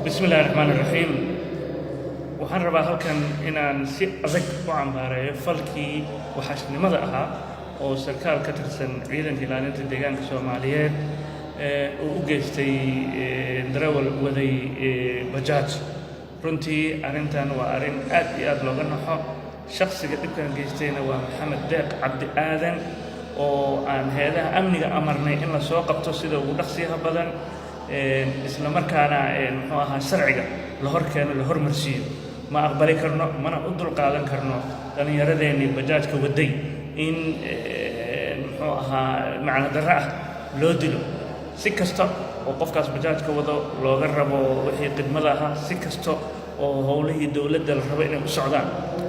بسم الله الرحمن الرحيم waxaan rabaa halkan inaan si adag u cambaareeyo falkii waxaashnimada ahaa oo sarkaal ka tirsan ciidanka ilaalinta deegaanka Soomaaliyeed uu u geystay darawal waday bajaaj runtii arrintan waa arrin aad iyo aad looga naxo shakhsiga dhibkan geystayna waa Maxamed Deeq Cabdi Aadan oo aan hay'adaha amniga amarnay in la soo qabto sida ugu dhaqsiyaha badan isla markaana muxuu ahaa sharciga la horkeeno la hormarsiiyo ma aqbali karno mana u dul qaadan karno dhalinyaradeenii bajaajka waday in muxuu ahaa macna darro ah loo dilo si kasta oo qofkaas bajaajka wado looga rabo wixii khidmada ahaa si kasta oo howlihii dowladda la rabo inay u socdaan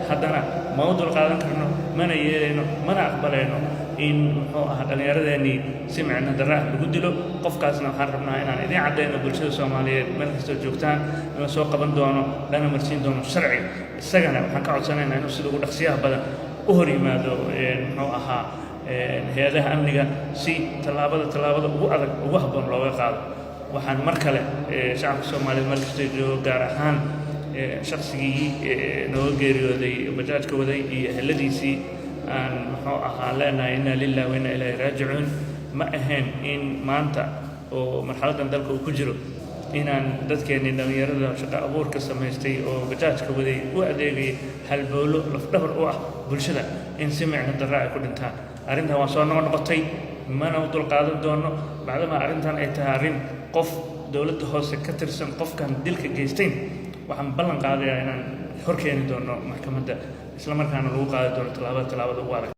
haddana ma u dul qaadan karno mana yeelayno mana aqbalayno in muxuu ahaa dhalinyaradeenii si macna darro ah lagu dilo qofkaasna waxaan rabnaa inaan idiin caddeyno bulshada Soomaaliyeed meel kastoo joogtaan in la soo qaban doono lana marsiin doono sharci isagana waxaan ka codsanaynaa inuu sida ugu dhaqsiyaha badan u hor yimaado muxuu ahaa hay'adaha amniga si tallaabada ugu adag ugu habboon looga qaado waxaan mar kale shacabka Soomaaliyeed meel kastoo joogo gaar ahaan shakhsigii nooga geeriyooday bajaajka waday iyo eheladiisii aan muxuu ahaa leenahay inna lillahi wa inna ilayhi raajicuun ma ahayn in maanta oo marxaladan dalka uu ku jiro inaan dadkeenii dhalinyarada shaqo abuurka samaystay oo bajaajka waday u adeegay halbowlo lafdhabar u ah bulshada in si macna darro ay ku dhintaan arrintan waa soo noqotay mana u dul qaadan doono bacdama arrintan ay tahay arrin qof dowladda hoose ka tirsan qofkan dilka geystay waxaan ballan qaadayaa inaan horkeeni doono maxkamadda isla markaana lagu qaadi doono tallaabada ugu adag